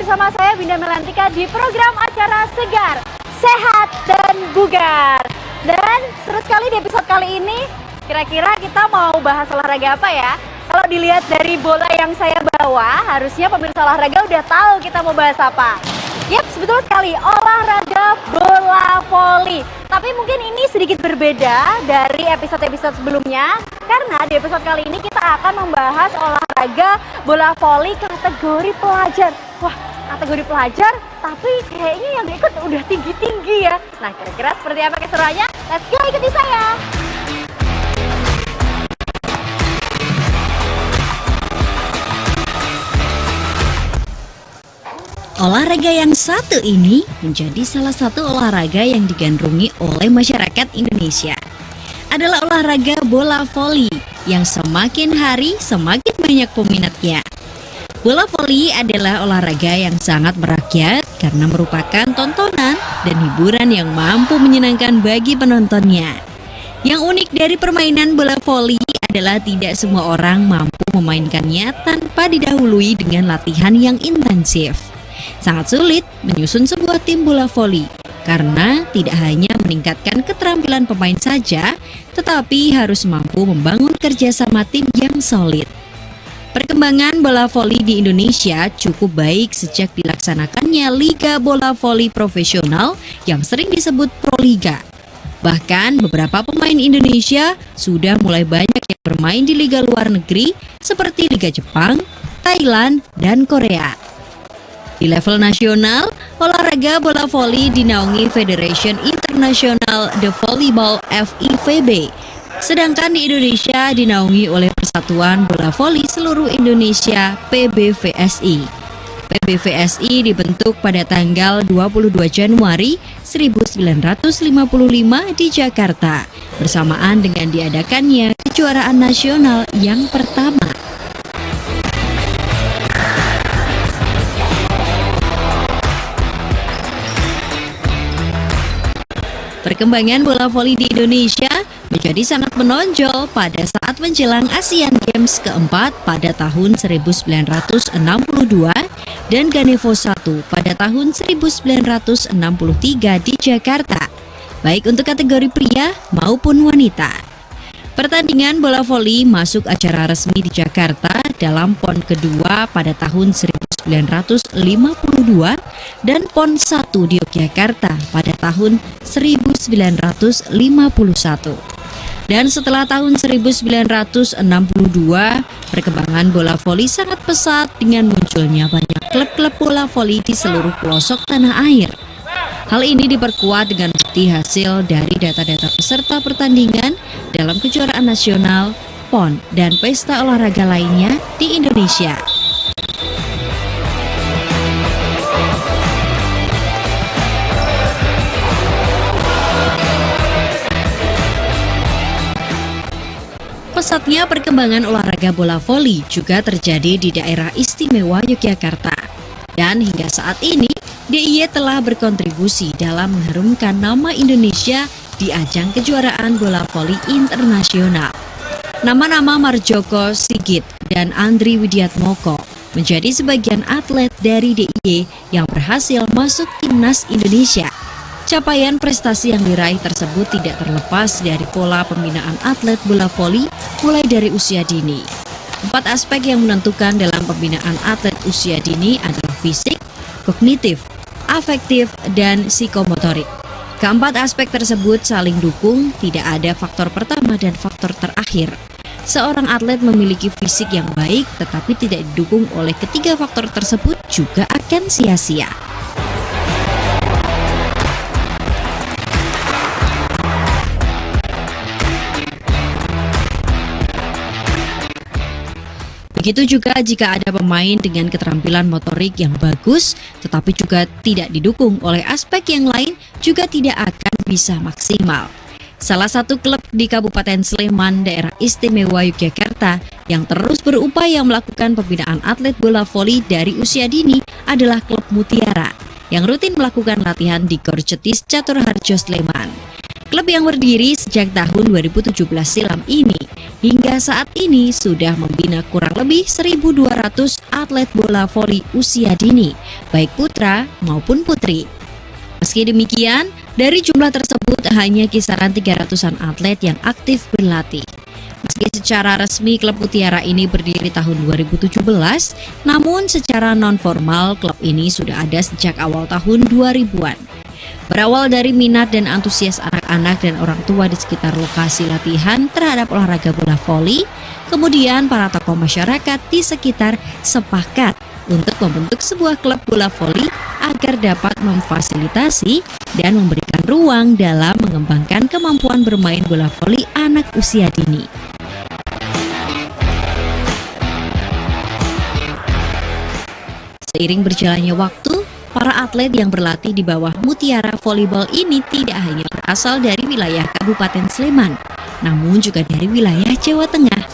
bersama saya Winda Melantika di program acara Segar, Sehat dan Bugar. Dan seru sekali di episode kali ini, kira-kira kita mau bahas olahraga apa ya? Kalau dilihat dari bola yang saya bawa, harusnya pemirsa olahraga udah tahu kita mau bahas apa. Yap, betul sekali, olahraga bola voli. Tapi mungkin ini sedikit berbeda dari episode-episode sebelumnya, karena di episode kali ini kita akan membahas olahraga bola voli kategori pelajar. Wah, kategori pelajar, tapi kayaknya yang ikut udah tinggi-tinggi ya. Nah, kira-kira seperti apa keseruannya? Let's go, ikuti saya! Olahraga yang satu ini menjadi salah satu olahraga yang digandrungi oleh masyarakat Indonesia. Adalah olahraga bola voli yang semakin hari semakin banyak peminatnya. Bola voli adalah olahraga yang sangat merakyat karena merupakan tontonan dan hiburan yang mampu menyenangkan bagi penontonnya. Yang unik dari permainan bola voli adalah tidak semua orang mampu memainkannya tanpa didahului dengan latihan yang intensif. Sangat sulit menyusun sebuah tim bola voli karena tidak hanya meningkatkan keterampilan pemain saja, tetapi harus mampu membangun kerjasama tim yang solid. Perkembangan bola voli di Indonesia cukup baik sejak dilaksanakannya Liga Bola Voli Profesional yang sering disebut Proliga. Bahkan beberapa pemain Indonesia sudah mulai banyak yang bermain di liga luar negeri seperti Liga Jepang, Thailand, dan Korea. Di level nasional, olahraga bola voli dinaungi Federation International de Volleyball FIVB. Sedangkan di Indonesia dinaungi oleh Persatuan Bola Voli Seluruh Indonesia PBVSI. PBVSI dibentuk pada tanggal 22 Januari 1955 di Jakarta, bersamaan dengan diadakannya kejuaraan nasional yang pertama. Perkembangan bola voli di Indonesia menjadi sangat menonjol pada saat menjelang Asian Games keempat pada tahun 1962 dan Ganevo I pada tahun 1963 di Jakarta, baik untuk kategori pria maupun wanita. Pertandingan bola voli masuk acara resmi di Jakarta dalam PON kedua pada tahun 1952 dan PON 1 di Yogyakarta pada tahun 1951. Dan setelah tahun 1962, perkembangan bola voli sangat pesat dengan munculnya banyak klub-klub bola voli di seluruh pelosok tanah air. Hal ini diperkuat dengan bukti hasil dari data-data peserta pertandingan dalam kejuaraan nasional, PON, dan pesta olahraga lainnya di Indonesia. Pesatnya perkembangan olahraga bola voli juga terjadi di daerah istimewa Yogyakarta. Dan hingga saat ini, DIY telah berkontribusi dalam mengharumkan nama Indonesia di ajang kejuaraan bola voli internasional. Nama-nama Marjoko Sigit dan Andri Widiatmoko menjadi sebagian atlet dari DIY yang berhasil masuk timnas Indonesia. Capaian prestasi yang diraih tersebut tidak terlepas dari pola pembinaan atlet bola voli mulai dari usia dini. 4 aspek yang menentukan dalam pembinaan atlet usia dini adalah fisik, kognitif, afektif, dan psikomotorik. Keempat aspek tersebut saling dukung, tidak ada faktor pertama dan faktor terakhir. Seorang atlet memiliki fisik yang baik tetapi tidak didukung oleh ketiga faktor tersebut juga akan sia-sia. Begitu juga jika ada pemain dengan keterampilan motorik yang bagus, tetapi juga tidak didukung oleh aspek yang lain, juga tidak akan bisa maksimal. Salah satu klub di Kabupaten Sleman, daerah istimewa Yogyakarta, yang terus berupaya melakukan pembinaan atlet bola voli dari usia dini adalah klub Mutiara, yang rutin melakukan latihan di Gor Cetis Catur Harjo Sleman. Klub yang berdiri sejak tahun 2017 silam ini hingga saat ini sudah membina kurang lebih 1.200 atlet bola voli usia dini, baik putra maupun putri. Meski demikian, dari jumlah tersebut hanya kisaran 300-an atlet yang aktif berlatih. Meski secara resmi klub Mutiara ini berdiri tahun 2017, namun secara non-formal klub ini sudah ada sejak awal tahun 2000-an. Berawal dari minat dan antusias anak-anak dan orang tua di sekitar lokasi latihan terhadap olahraga bola voli, kemudian para tokoh masyarakat di sekitar sepakat untuk membentuk sebuah klub bola voli agar dapat memfasilitasi dan memberikan ruang dalam mengembangkan kemampuan bermain bola voli anak usia dini. Seiring berjalannya waktu, para atlet yang berlatih di bawah Mutiara Volleyball ini tidak hanya berasal dari wilayah Kabupaten Sleman, namun juga dari wilayah Jawa Tengah.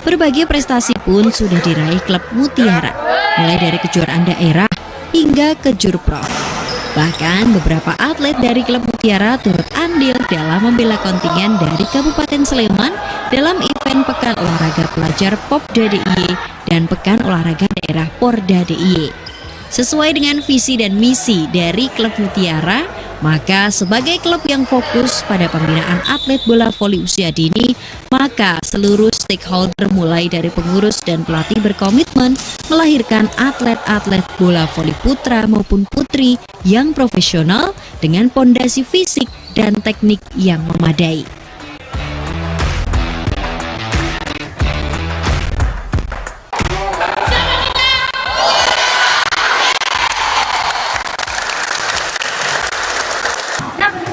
Berbagai prestasi pun sudah diraih klub Mutiara, mulai dari kejuaraan daerah hingga ke Jurprov. Bahkan beberapa atlet dari klub Mutiara turut andil dalam membela kontingen dari Kabupaten Sleman dalam event Pekan Olahraga Pelajar Popda DIY dan Pekan Olahraga Daerah Porda DIY. Sesuai dengan visi dan misi dari klub Mutiara, maka sebagai klub yang fokus pada pembinaan atlet bola voli usia dini, maka seluruh stakeholder mulai dari pengurus dan pelatih berkomitmen melahirkan atlet-atlet bola voli putra maupun putri yang profesional dengan pondasi fisik dan teknik yang memadai.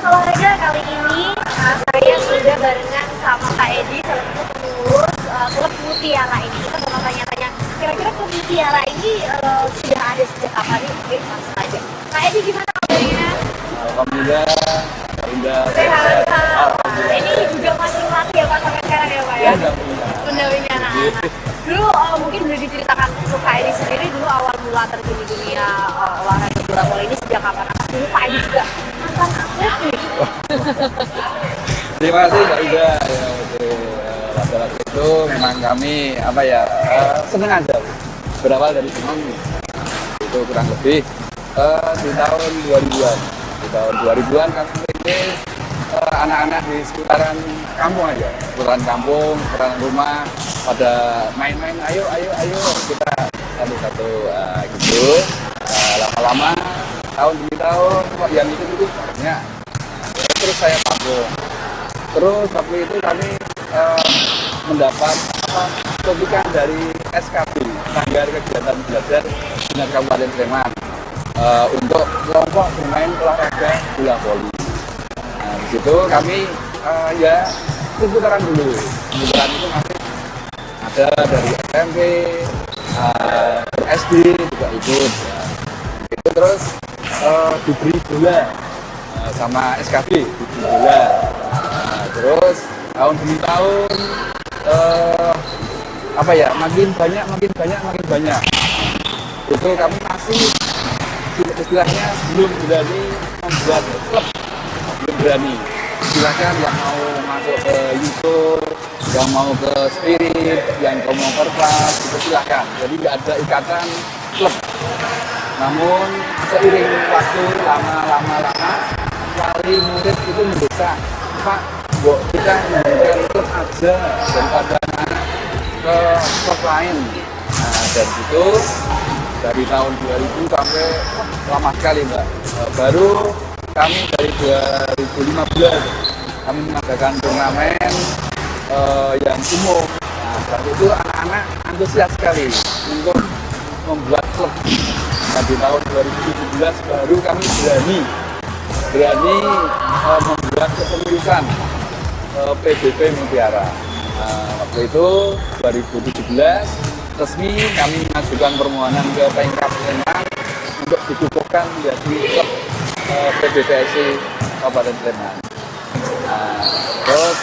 Olahraga kali ini saya sudah barengan sama Kak Edi, salah satu pengurus klub Mutiara ini. Kita mau tanya-tanya, kira-kira klub Mutiara ini sudah ada sejak kapan nih? Mungkin langsung aja. Kak Edi, gimana kabarnya? Alhamdulillah, Indah. Sehat. Ini juga masih melatih ya Pak sampai sekarang ya Pak ya? Mendampingi anak-anak. Dulu mungkin boleh diceritakan untuk Kak Edi sendiri dulu awal mula terjun di dunia olahraga bola voli ini sejak kapan? Dulu Kak Edi juga mantan atlet nih. Terima kasih Mbak Ida ya, untuk laki-laki itu memang kami senang aja berawal dari senang itu kurang lebih di tahun 2000-an. Di tahun 2000-an kami merintis anak-anak di seputaran kampung aja, seputaran kampung, seputaran rumah pada main-main, ayo kita satu-satu gitu. Lama-lama tahun demi tahun kok yang itu banyak. Terus saya tabung. Terus waktu itu kami mendapat sobikan dari SKB, Sanggar Kegiatan Belajar Dinas Kabupaten Sleman, untuk kelompok bermain olahraga bola voli. Nah, di situ kami putaran dulu. Putaran itu masih ada dari SMP, SD juga ikut. Itu terus diberi bola sama SKB diberi bola. Terus tahun demi tahun makin banyak. Itu kami masih istilahnya belum berani membuat klub, belum berani. Silakan yang mau masuk ke YouTube, yang mau ke Spirit, yang mau kertas, itu silakan. Jadi nggak ada ikatan klub. Namun seiring waktu lama wali murid itu mendesak, Pak, kita menggunakan klub aja daripada anak ke klub lain. Nah, dan itu dari tahun 2000 sampai lama sekali Mbak. Baru kami dari 2015 kami mengadakan turnamen yang umum. Nah, saat itu anak-anak antusias sekali untuk membuat klub. Nah, di tahun 2017 baru kami berani membuat kepengurusan PBB Mutiara. Waktu itu 2017 resmi kami mengajukan permohonan ke Pemkab Sleman untuk dikukuhkan menjadi klub PBVSI Kabupaten Sleman. Terus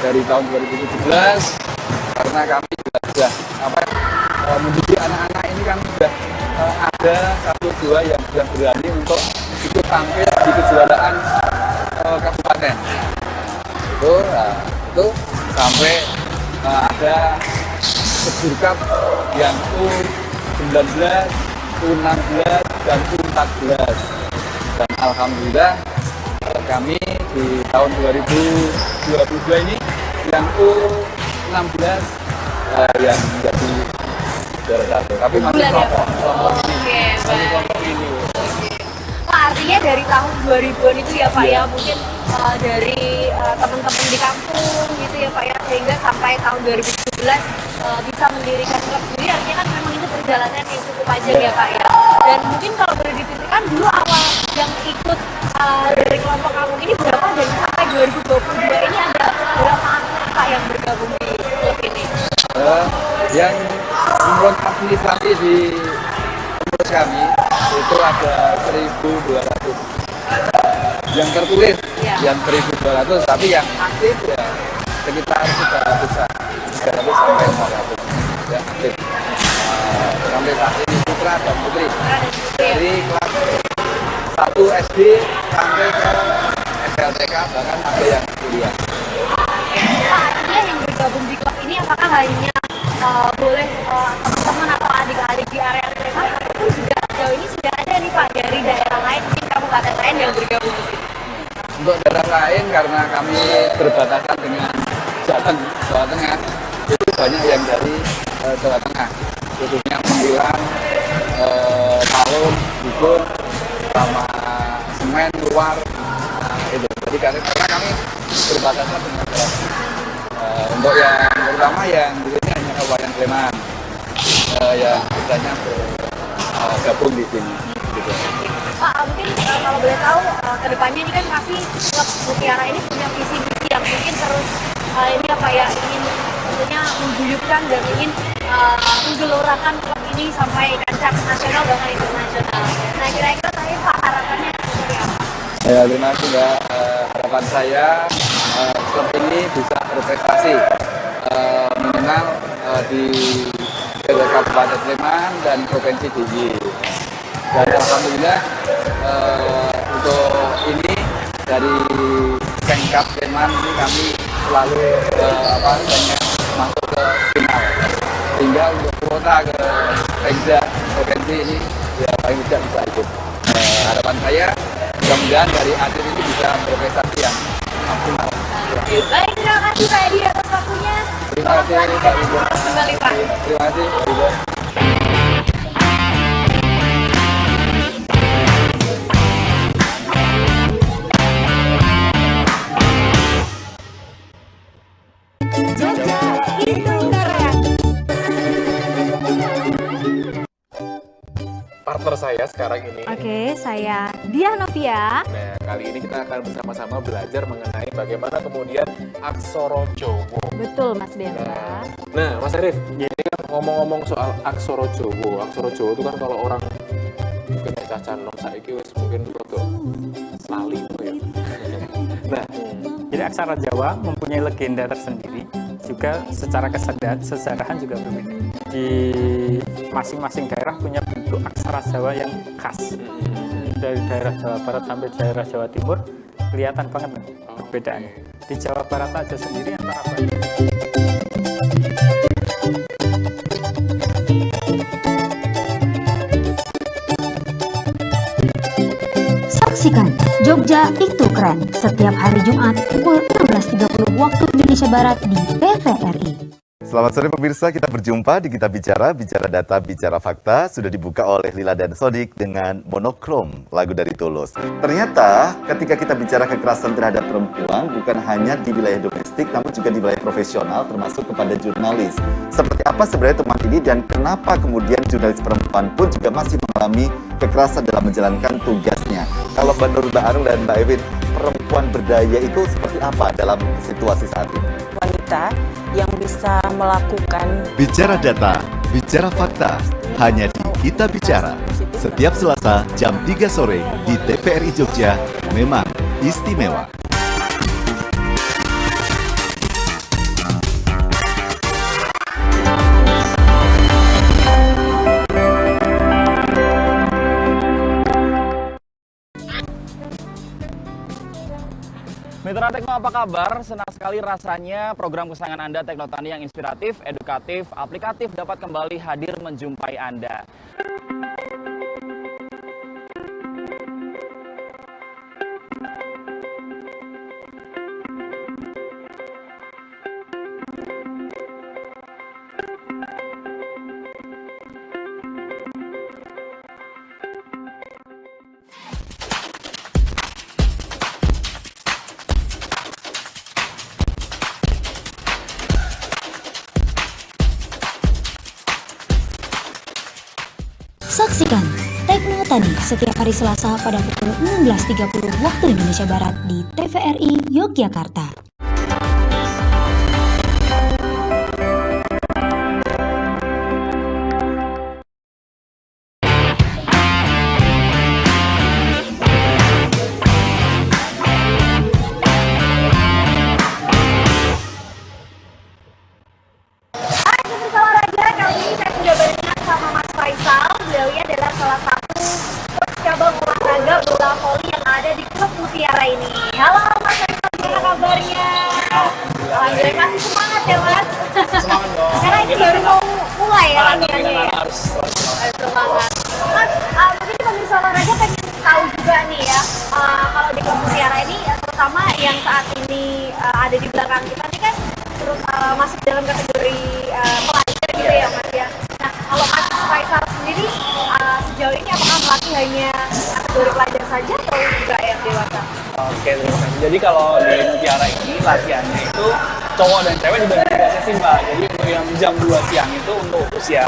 dari tahun 2017 karena kami sudah mendidik anak-anak ini kan sudah ada satu dua yang sudah berani untuk ikut tampil di kejuaraan kabupaten. Itu sampai ada Kejur Cup yang U19, U16, dan U14. Dan alhamdulillah kami di tahun 2022 ini yang U16 yang menjadi juara satu. Tapi masih kelompok ini. Pak, artinya dari tahun 2000-an itu ya Pak ya, mungkin dari teman-teman di kampung gitu ya Pak ya, sehingga sampai tahun 2017 bisa mendirikan klub sendiri, artinya kan memang itu perjalanan yang cukup panjang ya Pak ya. Dan mungkin kalau boleh dititikkan dulu awal yang ikut dari kelompok kampung ini berapa, dan sampai 2022 ini ada berapa anggota Pak yang bergabung di klub ini? Yang menurut administrasi di pengurus kami itu ada 1.200 yang tertulis, yang 1.200, tapi yang aktif ya sekitar 300-an, 300 sampai 400 yang aktif. Sampai saat ini putra dan putri dari kelas 1 SD sampai ke SLTK, bahkan ada yang kuliah. Pak, artinya yang bergabung di klub ini apakah hanya boleh teman-teman atau adik-adik di area Sleman, ataupun juga sejauh ini sudah ada nih Pak dari daerah lain, mungkin kabupaten lain yang bergabung di sini? Untuk daerah lain, karena kami berbatasan dengan Jawa Tengah, itu banyak yang dari Jawa Tengah, khususnya Sembilan, Palung, Dusun, sama Semen, Luar, itu. Jadi karena kami berbatasan dengan Jawa Tengah. Untuk yang pertama yang di sini hanya Kabupaten Sleman yang biasanya gabung di sini. Gitu. Pak, mungkin kalau boleh tahu kedepannya ini kan pasti klub Mutiara ini punya visi-visi yang mungkin terus ini apa ya, ingin tentunya mengguyupkan dan ingin menggelorakan klub ini sampai kancah nasional bahkan internasional. Nah, kira-kira tadi Pak harapannya seperti apa? Ya, terima kasih Mbak. Harapan saya klub ini bisa berprestasi minimal di Kabupaten Sleman dan Provinsi DIY. Dan alhamdulillah untuk ini dari Pemkab Sleman ini kami selalu pengen masuk ke final. Sehingga untuk kuota ke Pemda Provinsi ini ya paling tidak bisa ikut. Harapan saya mudah-mudahan dari atlet ini bisa berprestasi yang maksimal. Baik, terima kasih Pak Edi atas waktunya. Terima kasih Pak Ibu. Kembali Pak. Terima kasih Pak Ibu. Partner saya sekarang ini. Oke, saya Diah Novia. Nah, kali ini kita akan bersama-sama belajar mengenai bagaimana kemudian aksara Jawa. Betul Mas Dendra. Nah, Mas Arif, ini kan ngomong-ngomong soal aksara Jawa. Aksara Jawa itu kan kalau orang mungkin caca nom saiki wis mungkin rada lali itu ya. Nah, jadi aksara Jawa mempunyai legenda tersendiri, juga secara kesejarahan juga berbeda. Di masing-masing daerah punya bentuk aksara Jawa yang khas. Dari daerah Jawa Barat sampai daerah Jawa Timur kelihatan banget perbedaannya. Di Jawa Barat aja sendiri antara Saksikan Jogja Itu Keren setiap hari Jumat pukul 16.30 waktu Indonesia Barat di TVRI. Selamat sore pemirsa, kita berjumpa di Kita Bicara, Bicara Data, Bicara Fakta. Sudah dibuka oleh Lila dan Sodik dengan Monokrom, lagu dari Tulus. Ternyata ketika kita bicara kekerasan terhadap perempuan, bukan hanya di wilayah domestik, namun juga di wilayah profesional, termasuk kepada jurnalis. Seperti apa sebenarnya teman ini dan kenapa kemudian jurnalis perempuan pun juga masih mengalami kekerasan dalam menjalankan tugasnya. Kalau menurut Mbak Arung dan Mbak Ewin, perempuan berdaya itu seperti apa dalam situasi saat ini? Wanita yang bisa melakukan Bicara Data, Bicara Fakta, hanya di Kita Bicara. Setiap Selasa jam 3 sore di TVRI Jogja, memang istimewa. Mitra Tekno, apa kabar? Senang sekali rasanya program kesayangan Anda Tekno Tani yang inspiratif, edukatif, aplikatif dapat kembali hadir menjumpai Anda. Saksikan Tekno Tani setiap hari Selasa pada pukul 16.30 waktu Indonesia Barat di TVRI Yogyakarta. Beliau adalah salah satu coach cabang olahraga bola voli yang ada di klub Mutiara ini. Halo Mas Faisal, gimana kabarnya? Alhamdulillah, masih semangat ya Mas? Semangat dong. Karena ini baru mau mulai ya latihannya ya? Harus semangat. Mas, mungkin pemirsa olahraga pengen tahu juga nih ya, kalau di klub Mutiara ini, terutama yang saat ini ada di belakang kita ini kan terus masuk dalam kategori pelajar gitu ya Mas ya. Nah, kalau Mas Faisal sendiri sejauh ini apakah melatih hanya kategori pelajar saja atau juga yang dewasa? Oke, jadi kalau di Mutiara ini latihannya itu cowok dan cewek dibagi 3 sesi Mbak. Jadi untuk yang jam 2 siang itu untuk usia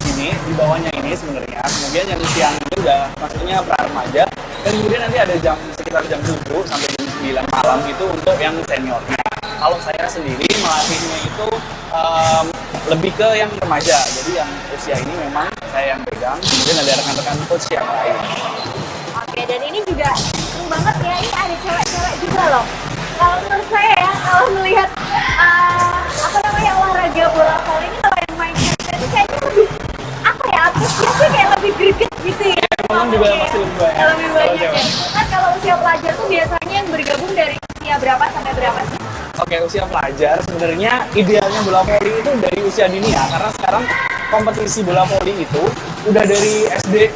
gini, di bawahnya ini sebenarnya. Kemudian yang siang itu udah maksudnya pra remaja. Dan kemudian nanti ada sekitar jam 7 sampai jam 9 malam itu untuk yang seniornya. Kalau saya sendiri melatihnya itu lebih ke yang remaja, jadi yang usia ini memang saya yang pegang, kemudian ada rekan-rekan coach yang lain. Oke, dan ini juga seru banget ya, ini ada cewek-cewek juga loh. Kalau menurut saya ya, kalau melihat olahraga bola voli ini, kalau yang main cewek itu kayaknya lebih antusiasnya kayak lebih greget gitu ya. Memang juga pasti lebih banyak. Lebih banyak ya. Kan kalau usia pelajar tuh biasanya yang bergabung dari usia berapa sampai berapa sih? Oke, usia pelajar sebenarnya idealnya bola voli itu dari usia dini ya, karena sekarang kompetisi bola voli itu udah dari SD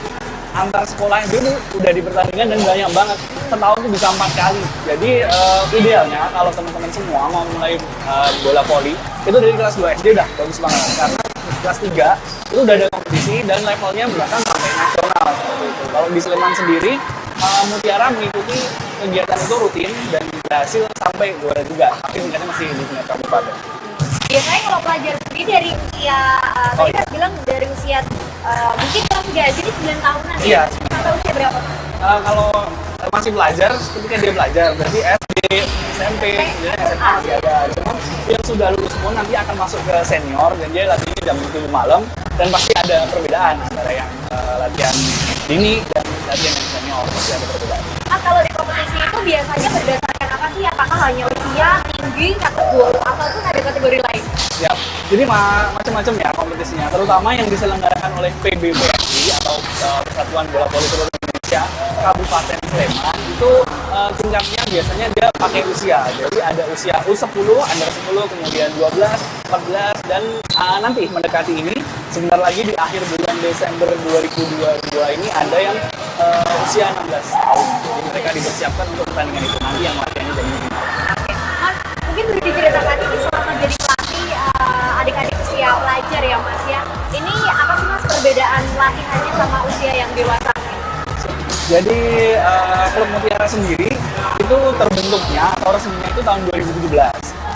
antar sekolah itu udah dipertandingkan dan banyak banget, setahun tuh bisa 4 kali. Jadi idealnya kalau teman-teman semua mau mulai bola voli itu dari kelas 2 SD udah bagus banget, karena kelas 3 itu udah ada kompetisi dan levelnya bahkan sampai nasional seperti itu. Kalau di Sleman sendiri Mutiara mengikuti kegiatan itu rutin dan berhasil sampai juara juga, tapi tingkatnya masih di tingkat kabupaten. Biasanya kalau pelajar sendiri dari usia, tadi kan bilang dari usia mungkin kelas 3, jadi 9 tahunan ya? Iya. Sampai usia berapa? Kalau masih belajar, ketika dia belajar, berarti SD, SMP, dan SMA masih ada. Cuma yang sudah lulus pun nanti akan masuk ke senior, dan dia latihannya jam 7 malam, dan pasti ada perbedaan antara yang latihan dini dan latihan yang senior, pasti ada perbedaan. Mas, kalau di kompetisi itu biasanya berdasarkan apa sih? Apakah hanya usia, tinggi, kategori, ataupun ada kategori lain? Ya, jadi macam-macam ya kompetisinya, terutama yang diselenggarakan oleh PBVSI atau Persatuan Bola Voli Seluruh Indonesia Kabupaten Sleman itu tingkatnya biasanya dia pakai usia. Jadi ada usia U10, under 10, kemudian 12, 14 dan nanti mendekati ini sebentar lagi di akhir bulan Desember 2022 ini ada yang usia 16 tahun. Jadi mereka dipersiapkan untuk pertandingan itu nanti yang latihannya jadi minimal. Mas, mungkin boleh diceritakan ini selama jadi pelatih adik-adik usia pelajar ya Mas ya. Ini apa sih Mas perbedaan latihannya sama usia yang dewasa? Jadi klub Mutiara sendiri itu terbentuknya atau resminya itu tahun 2017.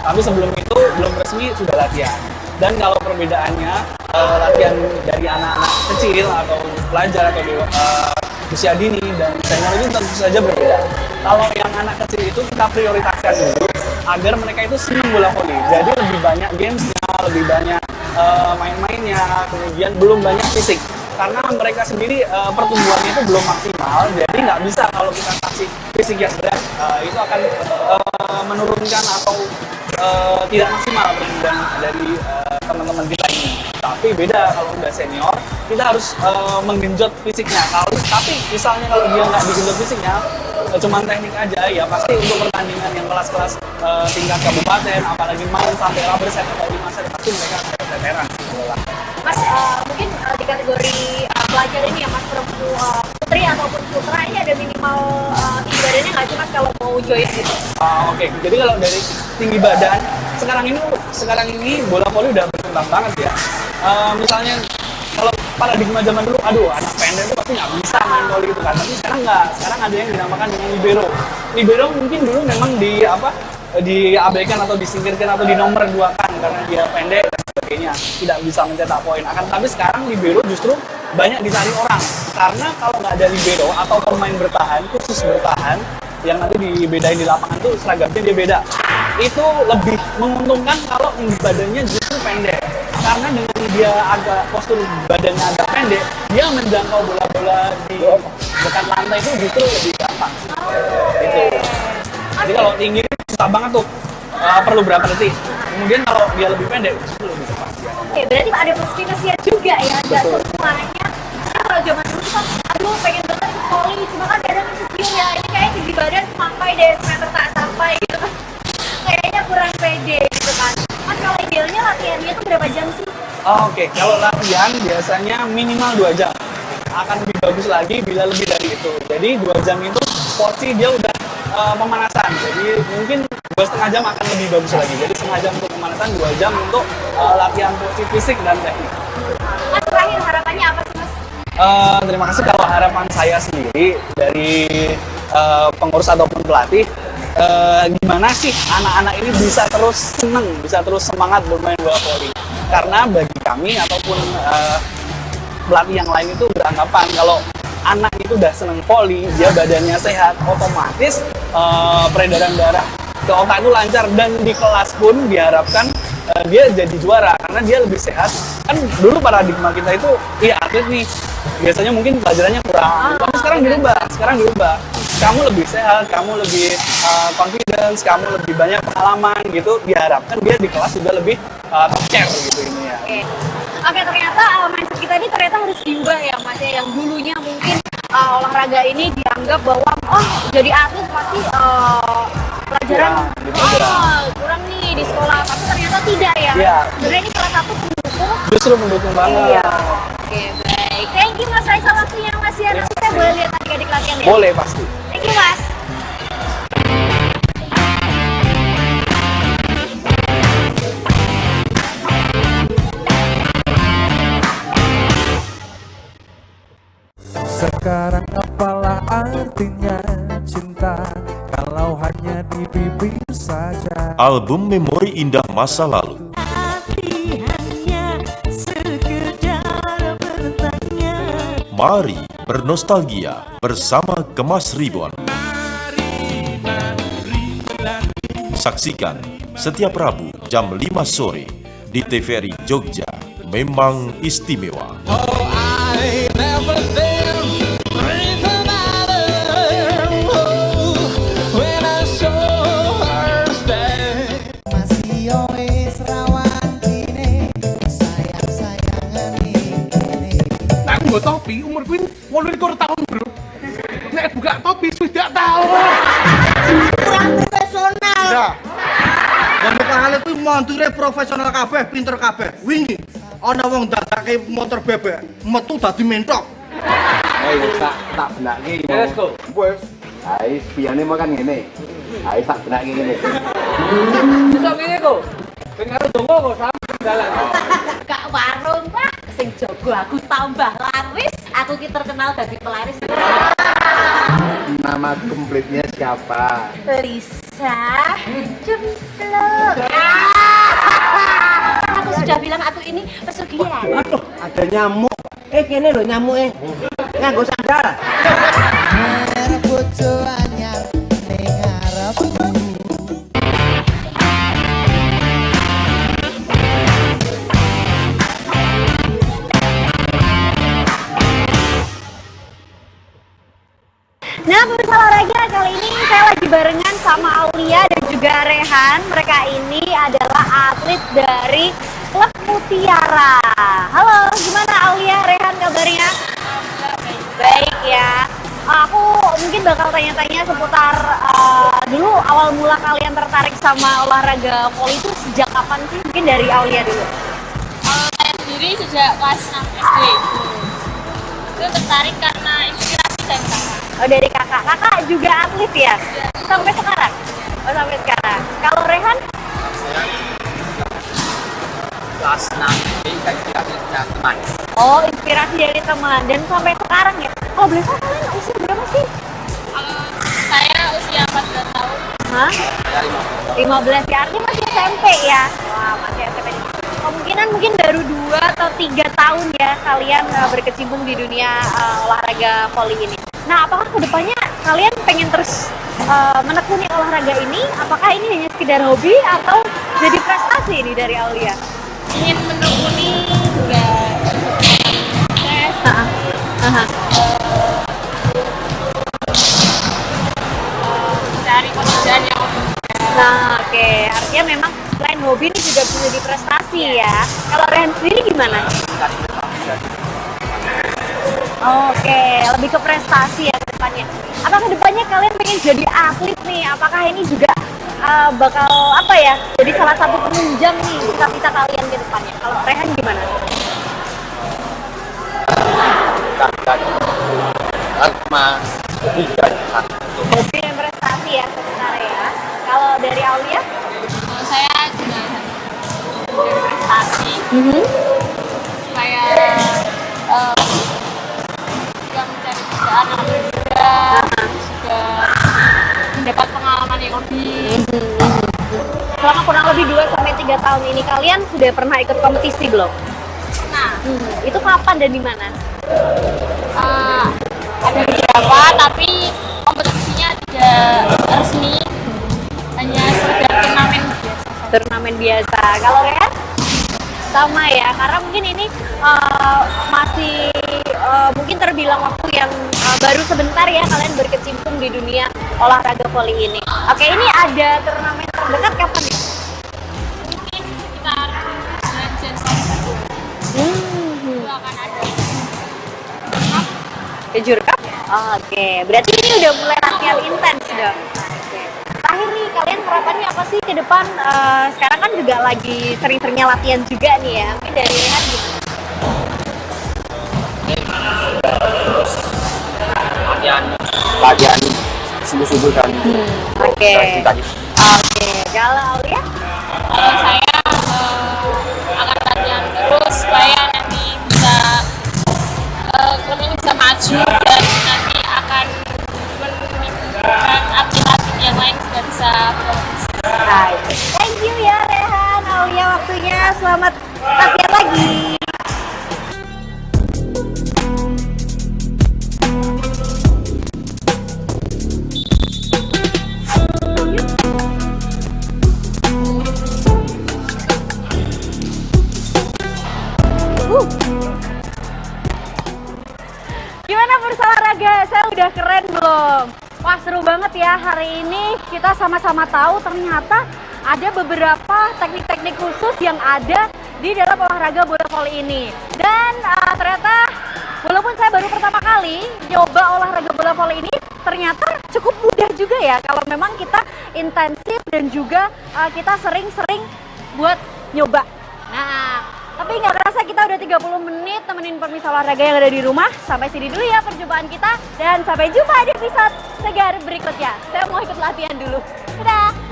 Tapi sebelum itu belum resmi sudah latihan. Dan kalau perbedaannya latihan dari anak-anak kecil atau pelajar atau usia dini dan senior itu tentu saja berbeda. Kalau yang anak kecil itu kita prioritaskan dulu agar mereka itu senang bola voli. Jadi lebih banyak gamesnya, lebih banyak main-mainnya, kemudian belum banyak fisik. Karena mereka sendiri pertumbuhannya itu belum maksimal, jadi nggak bisa kalau kita kasih fisik yang berat, itu akan menurunkan atau tidak maksimal pertumbuhan dari teman-teman kita ini. Tapi beda kalau udah senior, kita harus menggenjot fisiknya. Tapi misalnya kalau dia nggak digenjot fisiknya, cuman teknik aja ya, pasti untuk pertandingan yang kelas-kelas tingkat kabupaten, apalagi mau sampai rubber set atau 5 set, pasti mereka veteran. Mas, mungkin di kategori pelajar ini ya Mas, putri ataupun putra ini ada minimal tinggi badannya nggak sih Mas kalau mau join gitu? Oke. Jadi kalau dari tinggi badan, sekarang ini bola voli udah berkembang banget ya. Misalnya kalau paradigma zaman dulu, aduh anak pendek itu pasti nggak bisa main voli itu kan. Tapi sekarang nggak. Sekarang ada yang dinamakan dengan libero. Libero mungkin dulu memang diabaikan atau disingkirkan atau dinomorduakan karena dia pendek dan sebagainya, tidak bisa mencetak poin. Tapi sekarang libero justru banyak dicari orang, karena kalau nggak ada libero atau pemain bertahan, khusus bertahan yang nanti dibedain di lapangan tuh seragamnya dia beda, itu lebih menguntungkan kalau badannya justru pendek, karena dengan dia agak postur badannya agak pendek, dia menjangkau bola-bola di dekat lantai itu justru lebih gampang. Gitu. Jadi kalau tinggi susah banget tuh, perlu berapa detik. Kemudian kalau dia lebih pendek, itu lebih cepat. Oke, berarti ada plus minusnya juga ya, nggak semuanya. Karena kalau zaman dulu kan, aduh pengen banget ikut voli, cuma kan kadang insecure ya, ini kayak tinggi badan sampai deh meter tak sampai gitu kan. Kayaknya kurang pede gitu kan. Mas, kalau idealnya latihannya itu berapa jam sih? Oke, kalau latihan biasanya minimal 2 jam. Akan lebih bagus lagi bila lebih dari itu. Jadi 2 jam itu porsi dia udah pemanasan. Jadi mungkin 2,5 jam akan lebih bagus lagi. Jadi 1/2 jam untuk pemanasan, 2 jam untuk latihan porsi fisik dan teknik. Mas, terakhir harapannya apa sih Mas? Terima kasih. Kalau harapan saya sendiri dari pengurus ataupun pelatih, gimana sih anak-anak ini bisa terus seneng, bisa terus semangat bermain bola voli. Karena bagi kami ataupun pelatih yang lain itu beranggapan kalau anak itu udah seneng voli, dia badannya sehat, otomatis peredaran darah ke otak itu lancar, dan di kelas pun diharapkan dia jadi juara karena dia lebih sehat. Kan dulu paradigma kita itu, iya atlet nih, biasanya mungkin pelajarannya kurang, tapi sekarang dirubah. Kamu lebih sehat, kamu lebih confidence, kamu lebih banyak pengalaman gitu, diharapkan dia di kelas juga lebih top chair gitu ini ya. Oke, ternyata mindset kita ini ternyata harus diubah ya Mas ya, yang dulunya mungkin olahraga ini dianggap bahwa jadi atlet pasti pelajaran kurang nih di sekolah, tapi ternyata tidak ya. Sebenarnya ini salah satu pendukung. Justru mendukung banget. Iya. Oke, baik. Thank you Mas Raisa waktunya Mas ya. Nanti saya boleh lihat adik-adik latihan ya? Boleh, pasti. Thank you Mas. Sekarang apalah artinya cinta kalau hanya di bibir saja. Album Memori Indah Masa Lalu. Mari bernostalgia bersama Kemas Ribbon. Saksikan setiap Rabu jam 5 sore di TVRI Jogja. Memang istimewa. Topi umur kuwi 28 tahun, Bro. Nek buka topi sudah tahu. Kurang profesional. Ya. Wong kale kuwi monture profesional kabeh, pinter kabeh. Wingi ana wong dadake motor bebek, metu dadi mentok. Tak benake iki. Wes kok. Wes. Ae piyane makan ngene. Ae tak benake ngene. Iso ngene kok. Ben karo dongo kok sampe dalan. Kak warung Pak, sing jago aku tambah laris. Aku ki terkenal dadi pelaris. Nama komplitnya siapa? Lisa Jemplok. Aku sudah bilang aku ini pesugihan. Aduh, ada nyamuk. Kene lho nyamuke. Nganggo sandal. Nah, pemirsa olahraga, kali ini saya lagi barengan sama Aulia dan juga Rehan. Mereka ini adalah atlet dari Klub Mutiara. Halo, gimana Aulia, Rehan kabarnya? Baik ya. Aku mungkin bakal tanya-tanya seputar dulu awal mula kalian tertarik sama olahraga voli itu sejak kapan sih? Mungkin dari Aulia dulu. Kalau saya sendiri sejak kelas 6 SD. Itu tertarik karena inspirasi dari kakak. Oh, dari kakak. Kakak juga atlet ya? Sampai sekarang? Oh, sampai sekarang. Kalau Rehan? Kelas 6 SD saya inspirasi dari teman. Oh, inspirasi dari teman. Dan sampai sekarang ya? Oh, boleh tahu kalian usia berapa sih? Saya usia 14 tahun. Hah? 15 ya, artinya masih SMP ya? Wah, masih SMP. Kemungkinan mungkin baru 2 atau 3 tahun ya kalian berkecimpung di dunia olahraga voli ini. Nah, apakah kedepannya kalian pengen terus menekuni olahraga ini? Apakah ini hanya sekedar hobi atau jadi prestasi ini dari Aulia? Ingin menekuni juga cari pekerjaan yang Nah, oke. Artinya memang selain hobi ini juga bisa jadi prestasi ya. Kalau Rehan sendiri gimana? Oke, lebih ke prestasi ya ke depannya. Apakah ke depannya kalian pengen jadi atlet nih? Apakah ini juga bakal apa ya? Jadi salah satu penunjang nih cita-cita kalian ke depannya. Kalau Rehan gimana? Hobi dan prestasi ya sebenarnya ya. Kalau dari Aulia? Saya juga dari prestasi. Supaya juga mencari kerjaan yang berbeda, juga mendapat pengalaman yang lebih. Selama kurang lebih 2-3 tahun ini kalian sudah pernah ikut kompetisi belum? Nah, itu kapan dan di mana? ada beberapa, tapi kompetisinya tidak resmi, hanya sekedar turnamen biasa. Turnamen biasa. Kalau Rehan? Sama ya, karena mungkin ini masih mungkin terbilang waktu yang baru sebentar ya kalian berkecimpung di dunia olahraga voli ini. Oke, ini ada turnamen terdekat kapan ya? Mungkin sekitar bulan Januari. Itu akan ada Kejur Cup? Oke, berarti ini udah mulai latihan intens dong. Oke. Terakhir nih, kalian harapannya apa sih ke depan? Sekarang kan juga lagi sering-seringnya latihan juga nih ya. Mungkin dari Rehan gitu. Latihan sungguh-sungguh dan Oke. Kalau Aulia? Kalau saya akan latihan terus supaya nanti bisa klub ini bisa maju dan nanti akan menimbulkan atlet-atlet yang lain juga bisa berkompetisi. Thank you ya Rehan, Aulia waktunya. Selamat latihan lagi. Gimana Bursa Olahraga? Saya udah keren belum? Wah, seru banget ya. Hari ini kita sama-sama tahu ternyata ada beberapa teknik-teknik khusus yang ada di dalam olahraga bola voli ini. Dan ternyata walaupun saya baru pertama kali nyoba olahraga bola voli ini, ternyata cukup mudah juga ya kalau memang kita intensif dan juga kita sering-sering buat nyoba. Nah, tapi nggak kerasa kita udah 30 menit temenin pemirsa olahraga yang ada di rumah. Sampai sini dulu ya perjumpaan kita. Dan sampai jumpa di episode segar berikutnya. Saya mau ikut latihan dulu. Dadah!